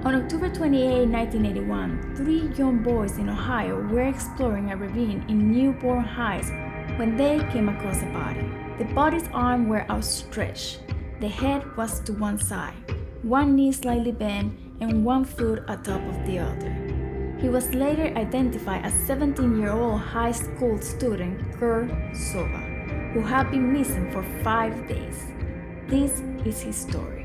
On October 28, 1981, three young boys in Ohio were exploring a ravine in Newburgh Heights when they came across a body. The body's arms were outstretched. The head was to one side, one knee slightly bent, and one foot atop of the other. He was later identified as 17-year-old high school student Kurt Sova, who had been missing for 5 days. This is his story.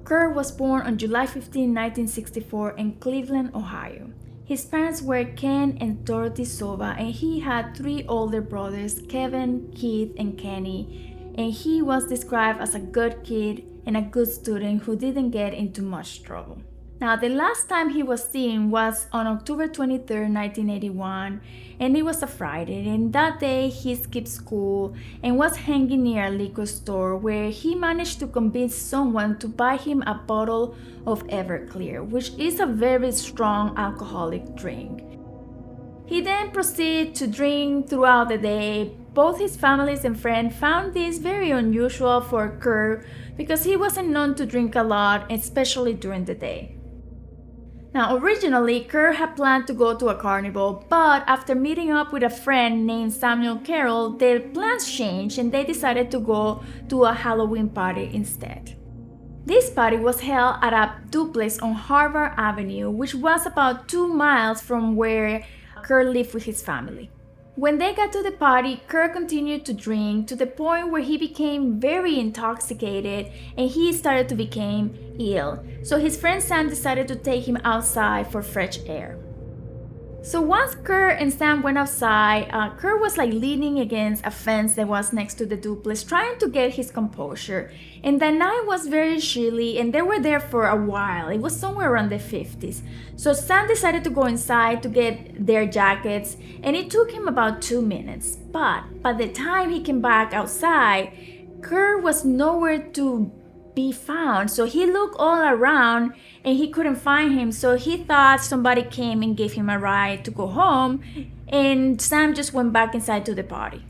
Kurt was born on July 15, 1964 in Cleveland, Ohio. His parents were Ken and Dorothy Sova, and he had 3 older brothers, Kevin, Keith, and Kenny, and he was described as a good kid and a good student who didn't get into much trouble. Now, the last time he was seen was on October 23, 1981, and it was a Friday, and that day he skipped school and was hanging near a liquor store where he managed to convince someone to buy him a bottle of Everclear, which is a very strong alcoholic drink. He then proceeded to drink throughout the day. Both his families and friends found this very unusual for Kurt because he wasn't known to drink a lot, especially during the day. Now, originally, Kurt had planned to go to a carnival, but after meeting up with a friend named Samuel Carroll, their plans changed and they decided to go to a Halloween party instead. This party was held at a duplex on Harvard Avenue, which was about 2 miles from where Kurt lived with his family. When they got to the party, Kurt continued to drink to the point where he became very intoxicated and he started to become ill. So his friend Sam decided to take him outside for fresh air. So once Kurt and Sam went outside, Kurt was leaning against a fence that was next to the duplex, trying to get his composure. And the night was very chilly and they were there for a while. It was somewhere around the 50s. So Sam decided to go inside to get their jackets, and it took him about 2 minutes. But by the time he came back outside, Kurt was nowhere to be found. So he looked all around and he couldn't find him. So he thought somebody came and gave him a ride to go home, and Sam just went back inside to the party.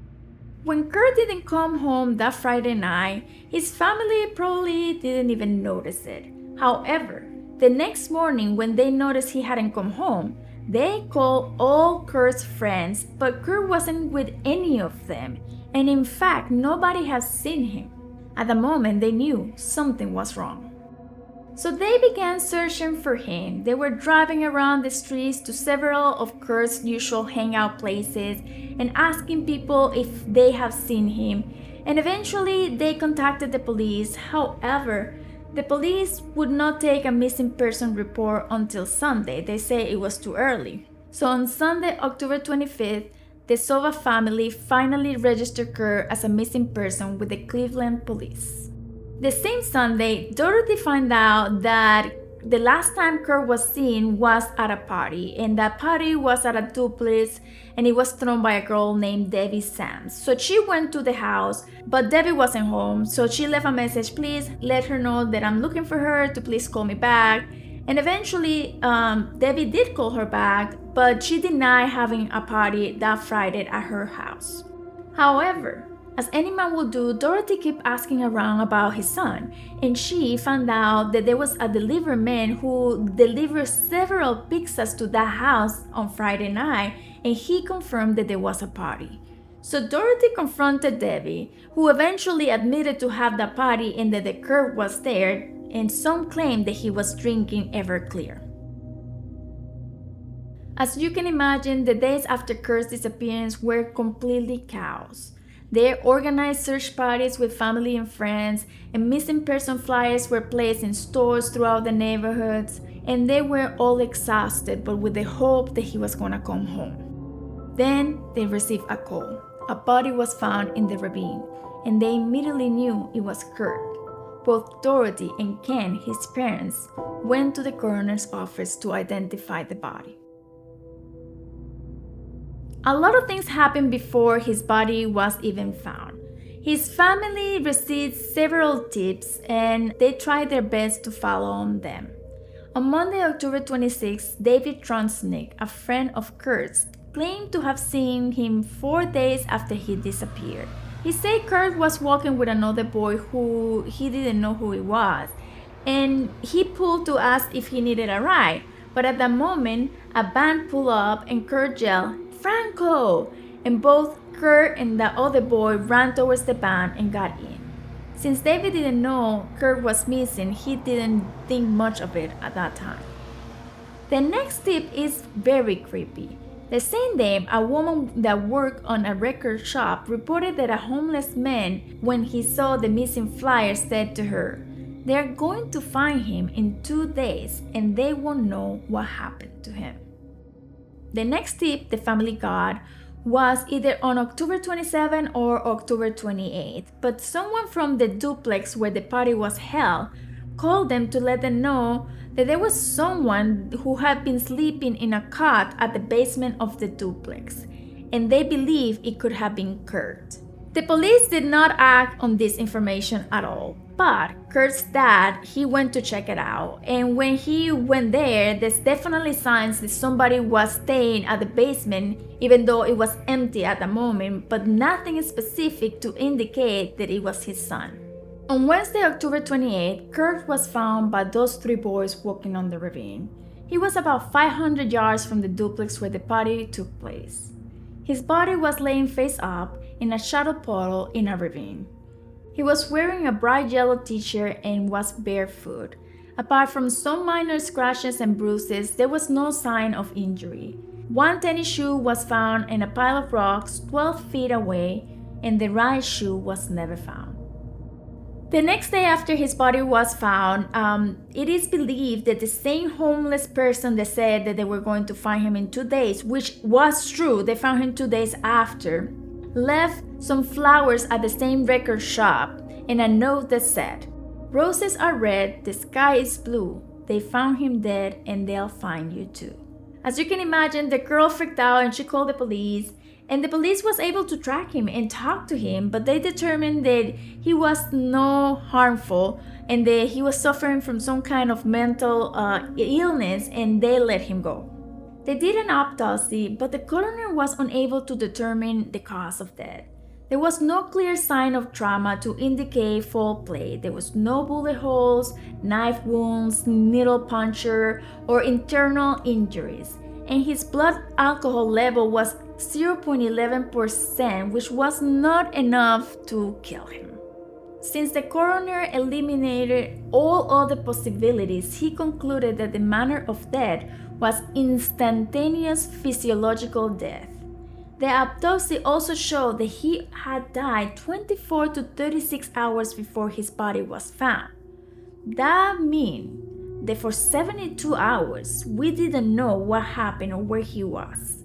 When Kurt didn't come home that Friday night, his family probably didn't even notice it. However, the next morning when they noticed he hadn't come home, they called all Kurt's friends, but Kurt wasn't with any of them, and in fact, nobody had seen him. At the moment, they knew something was wrong. So they began searching for him. They were driving around the streets to several of Kurt's usual hangout places and asking people if they have seen him. And eventually, they contacted the police. However, the police would not take a missing person report until Sunday. They say it was too early. So on Sunday, October 25th, the Sova family finally registered Kurt as a missing person with the Cleveland police. The same Sunday, Dorothy found out that the last time Kurt was seen was at a party, and that party was at a duplex, and it was thrown by a girl named Debbie Sams. So she went to the house, but Debbie wasn't home, so she left a message, please let her know that I'm looking for her to please call me back. And eventually, Debbie did call her back, but she denied having a party that Friday at her house. However, as any man would do, Dorothy kept asking around about his son, and she found out that there was a delivery man who delivered several pizzas to that house on Friday night, and he confirmed that there was a party. So Dorothy confronted Debbie, who eventually admitted to have the party and that Kurt was there, and some claimed that he was drinking Everclear. As you can imagine, the days after Kurt's disappearance were completely chaos. They organized search parties with family and friends, and missing person flyers were placed in stores throughout the neighborhoods, and they were all exhausted, but with the hope that he was gonna come home. Then they received a call. A body was found in the ravine, and they immediately knew it was Kurt. Both Dorothy and Ken, his parents, went to the coroner's office to identify the body. A lot of things happened before his body was even found. His family received several tips and they tried their best to follow on them. On Monday, October 26, David Tronsnick, a friend of Kurt's, claimed to have seen him 4 days after he disappeared. He said Kurt was walking with another boy who he didn't know who he was, and he pulled to ask if he needed a ride. But at that moment, a van pulled up and Kurt yelled, "Franco!" And both Kurt and the other boy ran towards the van and got in. Since David didn't know Kurt was missing, he didn't think much of it at that time. The next tip is very creepy. The same day, a woman that worked on a record shop reported that a homeless man, when he saw the missing flyer, said to her, "They're going to find him in 2 days and they won't know what happened to him." The next tip the family got was either on October 27 or October 28, but someone from the duplex where the party was held called them to let them know that there was someone who had been sleeping in a cot at the basement of the duplex, and they believe it could have been Kurt. The police did not act on this information at all, but Kurt's dad, he went to check it out, and when he went there, there's definitely signs that somebody was staying at the basement, even though it was empty at the moment, but nothing specific to indicate that it was his son. On Wednesday, October 28, Kurt was found by those 3 boys walking on the ravine. He was about 500 yards from the duplex where the party took place. His body was laying face up in a shadow puddle in a ravine. He was wearing a bright yellow t-shirt and was barefoot. Apart from some minor scratches and bruises, there was no sign of injury. One tennis shoe was found in a pile of rocks 12 feet away, and the right shoe was never found. The next day after his body was found, it is believed that the same homeless person that said that they were going to find him in 2 days, which was true, they found him 2 days after, left some flowers at the same record shop and a note that said, "Roses are red, the sky is blue. They found him dead and they'll find you too." As you can imagine, the girl freaked out and she called the police. And the police was able to track him and talk to him, but they determined that he was no harmful and that he was suffering from some kind of mental illness, and they let him go. They did an autopsy, but the coroner was unable to determine the cause of death. There was no clear sign of trauma to indicate foul play. There was no bullet holes, knife wounds, needle puncture, or internal injuries. And his blood alcohol level was 0.11%, which was not enough to kill him. Since the coroner eliminated all other possibilities, he concluded that the manner of death was instantaneous physiological death. The autopsy also showed that he had died 24 to 36 hours before his body was found. That means that for 72 hours, we didn't know what happened or where he was.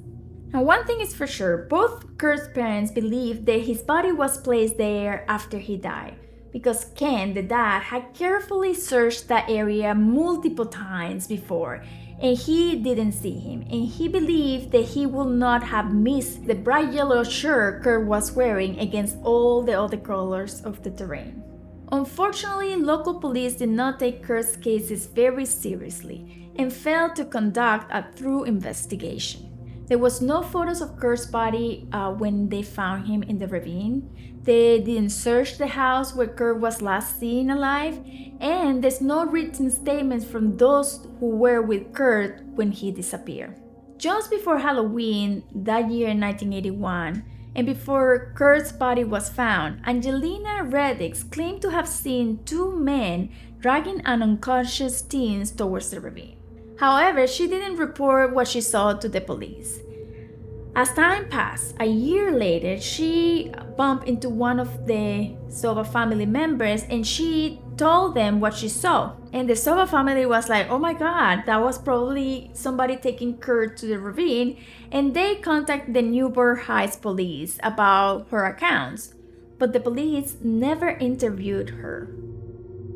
Now, one thing is for sure, both Kurt's parents believed that his body was placed there after he died, because Ken, the dad, had carefully searched that area multiple times before, and he didn't see him, and he believed that he would not have missed the bright yellow shirt Kurt was wearing against all the other colors of the terrain. Unfortunately, local police did not take Kurt's cases very seriously and failed to conduct a thorough investigation. There was no photos of Kurt's body when they found him in the ravine. They didn't search the house where Kurt was last seen alive, and there's no written statements from those who were with Kurt when he disappeared. Just before Halloween that year in 1981, and before Kurt's body was found, Angelina Reddix claimed to have seen 2 men dragging an unconscious teen towards the ravine. However, she didn't report what she saw to the police. As time passed, a year later, she bumped into one of the Sova family members and she told them what she saw. And the Sova family was like, "Oh my God, that was probably somebody taking Kurt to the ravine." And they contacted the Newburgh Heights police about her accounts. But the police never interviewed her.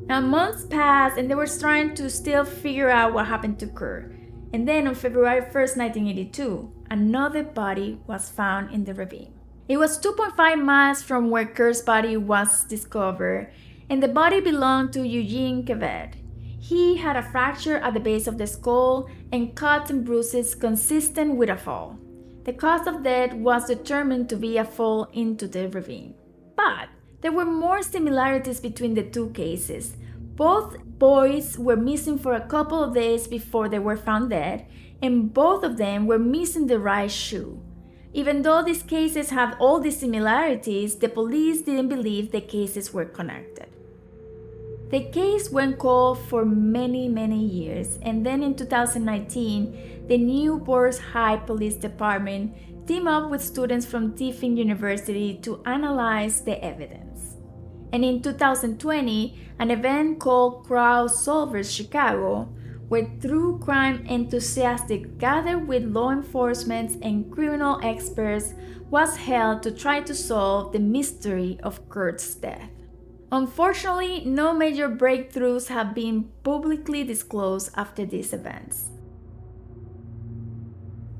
Now, months passed and they were trying to still figure out what happened to Kurt. And then on February 1st, 1982, another body was found in the ravine. It was 2.5 miles from where Kurt's body was discovered, and the body belonged to Eugene Kevet. He had a fracture at the base of the skull and cuts and bruises consistent with a fall. The cause of death was determined to be a fall into the ravine. But there were more similarities between the two cases. Both boys were missing for a couple of days before they were found dead, and both of them were missing the right shoe. Even though these cases have all these similarities, the police didn't believe the cases were connected. The case went cold for many years, and then in 2019, the Newburgh Heights Police Department teamed up with students from Tiffin University to analyze the evidence. And in 2020, an event called Kurt Sova Chicago, where true crime enthusiasts gathered with law enforcement and criminal experts, was held to try to solve the mystery of Kurt's death. Unfortunately, no major breakthroughs have been publicly disclosed after these events.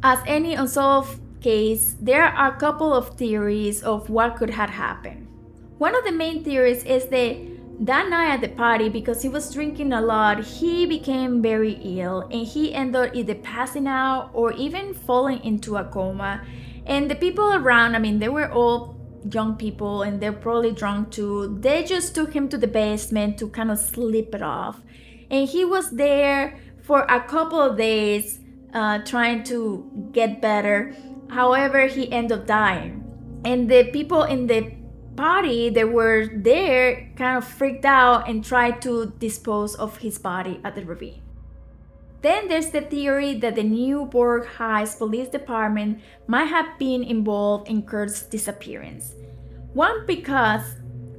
As any unsolved case, there are a couple of theories of what could have happened. One of the main theories is that night at the party, because he was drinking a lot, he became very ill and he ended up either passing out or even falling into a coma. And the people around, they were all young people and they're probably drunk too. They just took him to the basement to kind of sleep it off. And he was there for a couple of days trying to get better. However, he ended up dying. And the people in the party that were there kind of freaked out and tried to dispose of his body at the ravine. Then there's the theory that the Newburgh Heights Police Department might have been involved in Kurt's disappearance. One, because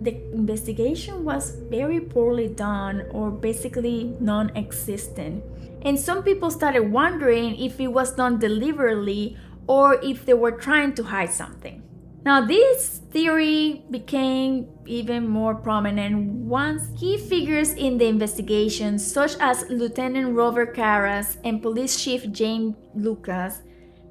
the investigation was very poorly done or basically non-existent. And some people started wondering if it was done deliberately or if they were trying to hide something. Now, this theory became even more prominent once key figures in the investigation, such as Lieutenant Robert Karras and Police Chief James Lucas,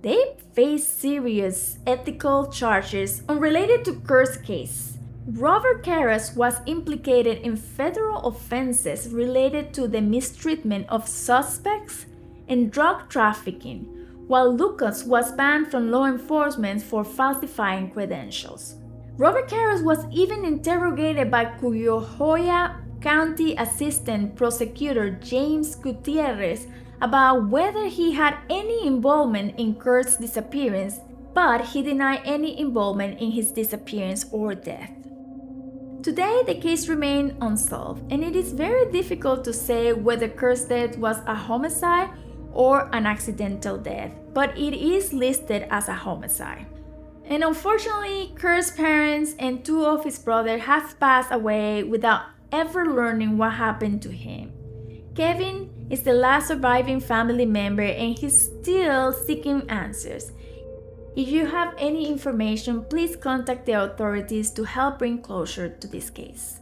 they faced serious ethical charges unrelated to Kurt's case. Robert Karras was implicated in federal offenses related to the mistreatment of suspects and drug trafficking, while Lucas was banned from law enforcement for falsifying credentials. Robert Karras was even interrogated by Cuyahoga County Assistant Prosecutor James Gutierrez about whether he had any involvement in Kurt's disappearance, but he denied any involvement in his disappearance or death. Today, the case remains unsolved, and it is very difficult to say whether Kurt's death was a homicide or an accidental death, but it is listed as a homicide. And unfortunately, Kurt's parents and two of his brothers have passed away without ever learning what happened to him. Kevin is the last surviving family member and he's still seeking answers. If you have any information, please contact the authorities to help bring closure to this case.